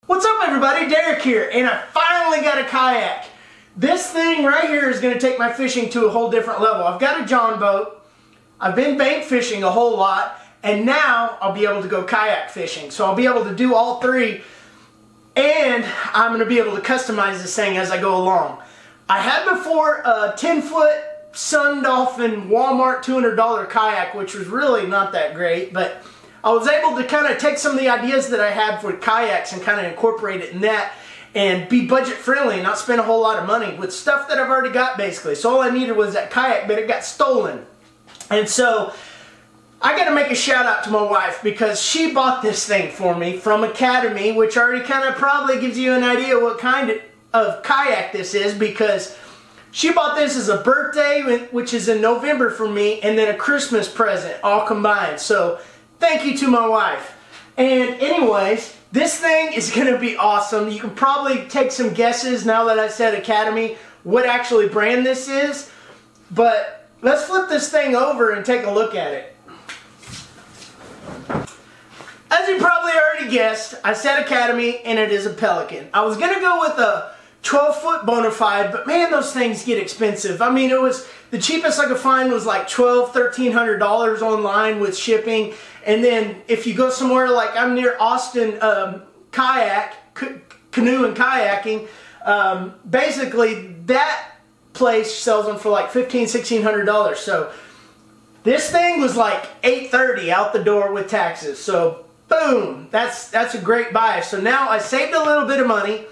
What's up everybody, Derek here, and I finally got a kayak. This thing right here is going to take my fishing to a whole different level. I've got a John boat, I've been bank fishing a whole lot, and now I'll be able to go kayak fishing. So I'll be able to do all three, and I'm going to be able to customize this thing as I go along. I had before a 10-foot Sundolphin Walmart $200 kayak, which was really not that great, but I was able to kind of take some of the ideas that I had for kayaks and kind of incorporate it in that and be budget friendly and not spend a whole lot of money with stuff that I've already got basically. So all I needed was that kayak, but it got stolen. And so I got to make a shout out to my wife because she bought this thing for me from Academy, which already kind of probably gives you an idea what kind of kayak this is, because she bought this as a birthday, which is in November for me, and then a Christmas present all combined. So thank you to my wife. And anyways, this thing is going to be awesome. You can probably take some guesses now that I said Academy what actually brand this is. But let's flip this thing over and take a look at it. As you probably already guessed, I said Academy and it is a Pelican. I was going to go with a 12-foot Bonafide, but man, those things get expensive. I mean, it was the cheapest I could find was like $1,300 online with shipping. And then if you go somewhere like I'm near Austin Kayak, canoe and kayaking, basically that place sells them for like $1,500–$1,600. So this thing was like $830 out the door with taxes. So boom, that's a great buy. So now I saved a little bit of money.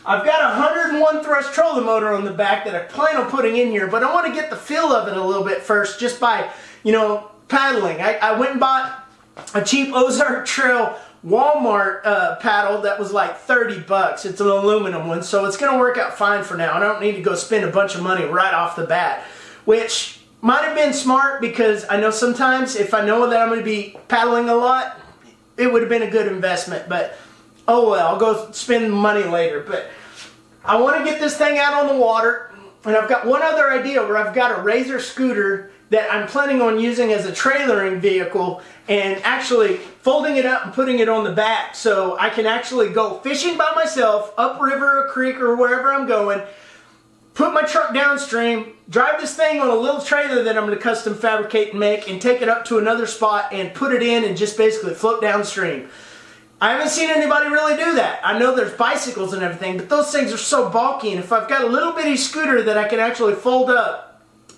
I've got a 101 thrust trolling motor on the back that I plan on putting in here, but I want to get the feel of it a little bit first just by, you know, paddling. I went and bought a cheap Ozark Trail Walmart paddle that was like 30 bucks. It's an aluminum one, so it's going to work out fine for now. I don't need to go spend a bunch of money right off the bat, which might have been smart because I know sometimes if I know that I'm going to be paddling a lot, it would have been a good investment, but oh well, I'll go spend money later. But I want to get this thing out on the water, and I've got one other idea where I've got a Razor scooter that I'm planning on using as a trailering vehicle and actually folding it up and putting it on the back so I can actually go fishing by myself upriver or creek or wherever I'm going, put my truck downstream, drive this thing on a little trailer that I'm going to custom fabricate and make, and take it up to another spot and put it in and just basically float downstream. I haven't seen anybody really do that. I know there's bicycles and everything, but those things are so bulky, and if I've got a little bitty scooter that I can actually fold up,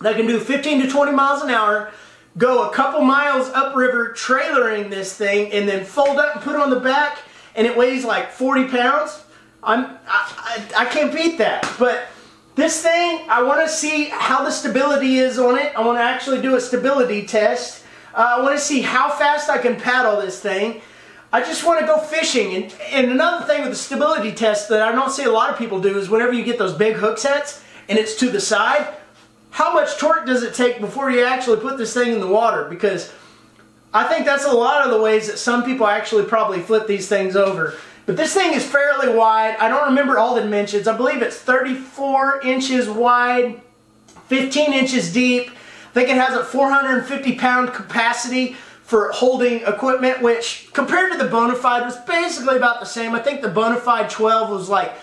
that can do 15 to 20 miles an hour, go a couple miles upriver trailering this thing, and then fold up and put it on the back, and it weighs like 40 pounds, I can't beat that. But this thing, I want to see how the stability is on it. I want to actually do a stability test. I want to see how fast I can paddle this thing. I just want to go fishing. And another thing with the stability test that I don't see a lot of people do is whenever you get those big hook sets and it's to the side, how much torque does it take before you actually put this thing in the water? Because I think that's a lot of the ways that some people actually probably flip these things over. But this thing is fairly wide. I don't remember all the dimensions. I believe it's 34 inches wide, 15 inches deep. I think it has a 450-pound capacity for holding equipment, which compared to the Bonafide was basically about the same. I think the Bonafide 12 was like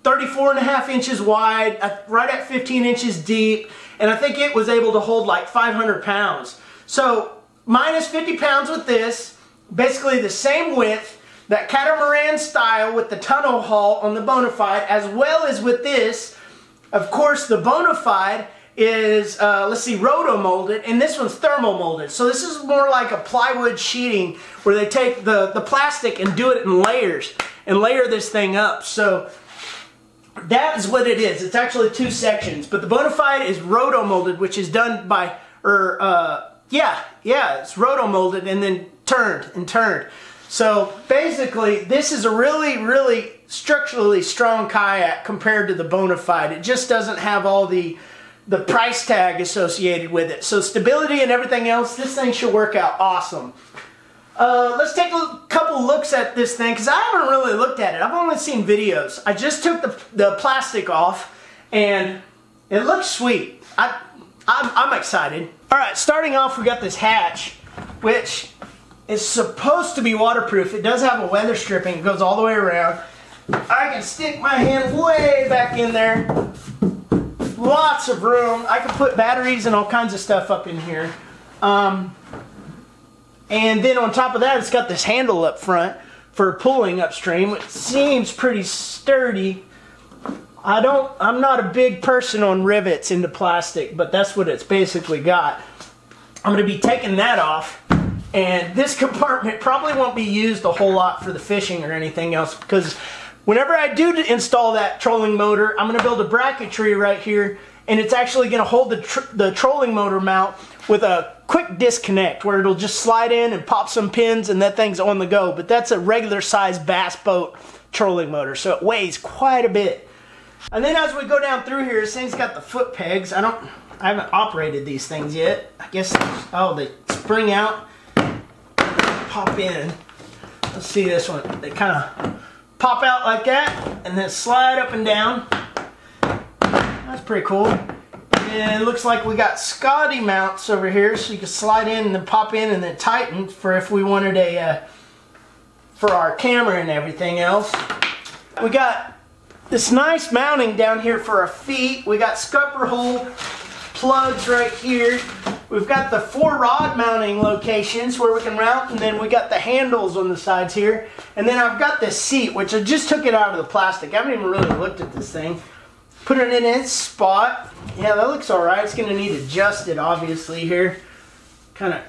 34.5 inches wide, right at 15 inches deep, and I think it was able to hold like 500 pounds. So minus 50 pounds with this, basically the same width, that catamaran style with the tunnel hull on the Bonafide, as well as with this. Of course, the Bonafide is, let's see, rotomolded, and this one's thermomolded. So this is more like a plywood sheeting where they take the plastic and do it in layers and layer this thing up. So that is what it is. It's actually two sections, but the Bonafide is rotomolded, which is done by, it's rotomolded and then turned. So basically, this is a really, really structurally strong kayak compared to the Bonafide. It just doesn't have all the price tag associated with it. So stability and everything else, this thing should work out awesome. Let's take a couple looks at this thing, because I haven't really looked at it. I've only seen videos. I just took the plastic off, and it looks sweet. I'm excited. Alright, starting off, we got this hatch, which is supposed to be waterproof. It does have a weather stripping. It goes all the way around. I can stick my hand way back in there. Lots of room. I can put batteries and all kinds of stuff up in here. And then on top of that, it's got this handle up front for pulling upstream. It seems pretty sturdy. I'm not a big person on rivets into plastic, but that's what it's basically got. I'm going to be taking that off, and this compartment probably won't be used a whole lot for the fishing or anything else, because whenever I do install that trolling motor, I'm going to build a bracketry right here, and it's actually going to hold the trolling motor mount with a quick disconnect where it'll just slide in and pop some pins and that thing's on the go. But that's a regular size bass boat trolling motor, so it weighs quite a bit. And then as we go down through here, this thing's got the foot pegs. I haven't operated these things yet. I guess, oh, they spring out, pop in. Let's see this one. They kind of pop out like that and then slide up and down. That's pretty cool. And it looks like we got Scotty mounts over here, so you can slide in and then pop in and then tighten for if we wanted a for our camera and everything else. We got this nice mounting down here for our feet. We got scupper hole plugs right here. We've got the 4 rod mounting locations where we can mount, and then we got the handles on the sides here. And then I've got this seat, which I just took it out of the plastic. I haven't even really looked at this thing. Put it in its spot. Yeah, that looks alright. It's going to need adjusted, obviously, here. Kind of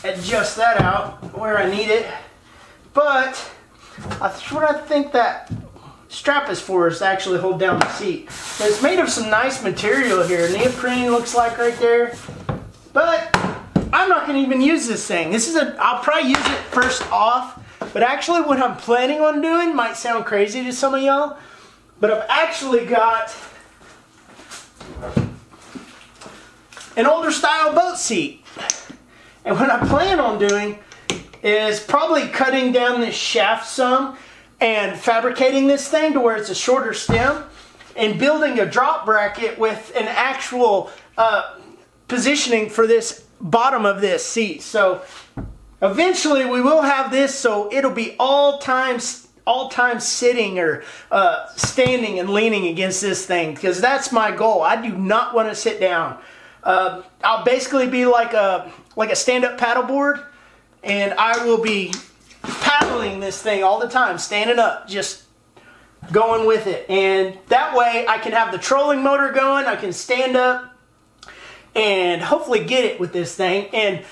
adjust that out where I need it. But that's what I think that strap is for, is to actually hold down the seat. But it's made of some nice material here. Neoprene looks like right there. But I'm not going to even use this thing. I'll probably use it first off. But actually what I'm planning on doing might sound crazy to some of y'all. But I've actually got an older style boat seat. And what I plan on doing is probably cutting down this shaft some and fabricating this thing to where it's a shorter stem and building a drop bracket with an actual positioning for this bottom of this seat. So eventually we will have this, so it'll be all time sitting or standing and leaning against this thing, because that's my goal. I do not want to sit down. I'll basically be like a stand-up paddleboard, and I will be paddling this thing all the time, standing up, just going with it. And that way I can have the trolling motor going, I can stand up and hopefully get it with this thing. And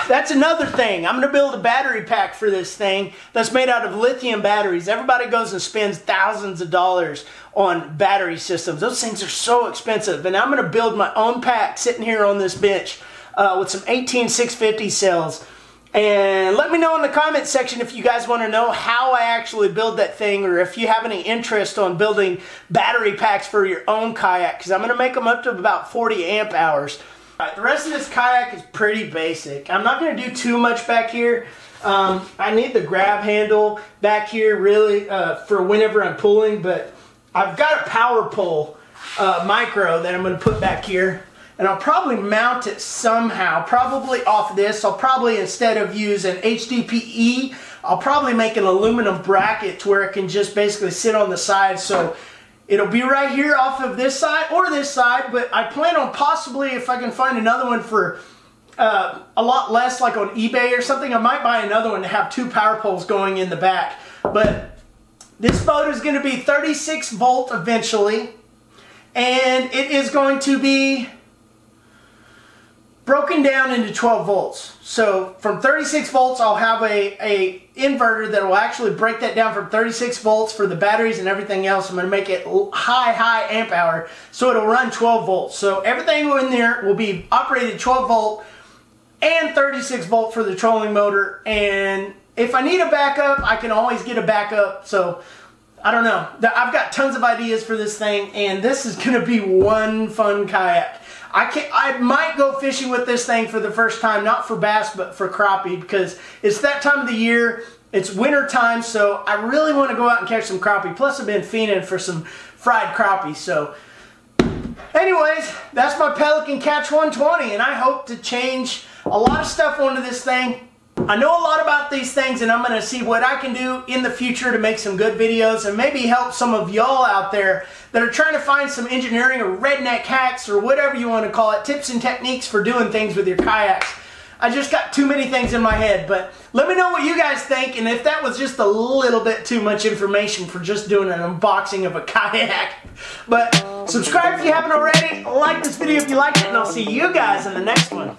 that's another thing. I'm going to build a battery pack for this thing that's made out of lithium batteries. Everybody goes and spends thousands of dollars on battery systems. Those things are so expensive. And I'm going to build my own pack sitting here on this bench with some 18650 cells. And let me know in the comment section if you guys want to know how I actually build that thing, or if you have any interest on building battery packs for your own kayak, because I'm going to make them up to about 40 amp hours. All right, the rest of this kayak is pretty basic. I'm not going to do too much back here. I need the grab handle back here really for whenever I'm pulling, but I've got a power pole micro that I'm going to put back here. And I'll probably mount it somehow, probably off this. I'll probably, instead of use an HDPE, I'll probably make an aluminum bracket to where it can just basically sit on the side. So it'll be right here off of this side or this side, but I plan on possibly, if I can find another one for a lot less, like on eBay or something, I might buy another one to have 2 power poles going in the back. But this boat is going to be 36 volt eventually, and it is going to be broken down into 12 volts. So from 36 volts, I'll have a inverter that will actually break that down from 36 volts for the batteries and everything else. I'm going to make it high amp hour, so it'll run 12 volts. So everything in there will be operated 12 volt and 36 volt for the trolling motor. And if I need a backup, I can always get a backup. So I don't know. I've got tons of ideas for this thing, and this is going to be one fun kayak. I might go fishing with this thing for the first time, not for bass, but for crappie, because it's that time of the year. It's winter time, so I really want to go out and catch some crappie. Plus, I've been fiending for some fried crappie. So, anyways, that's my Pelican Catch 120, and I hope to change a lot of stuff onto this thing. I know a lot about these things, and I'm going to see what I can do in the future to make some good videos and maybe help some of y'all out there that are trying to find some engineering or redneck hacks or whatever you want to call it, tips and techniques for doing things with your kayaks. I just got too many things in my head, but let me know what you guys think, and if that was just a little bit too much information for just doing an unboxing of a kayak. But subscribe if you haven't already, like this video if you liked it, and I'll see you guys in the next one.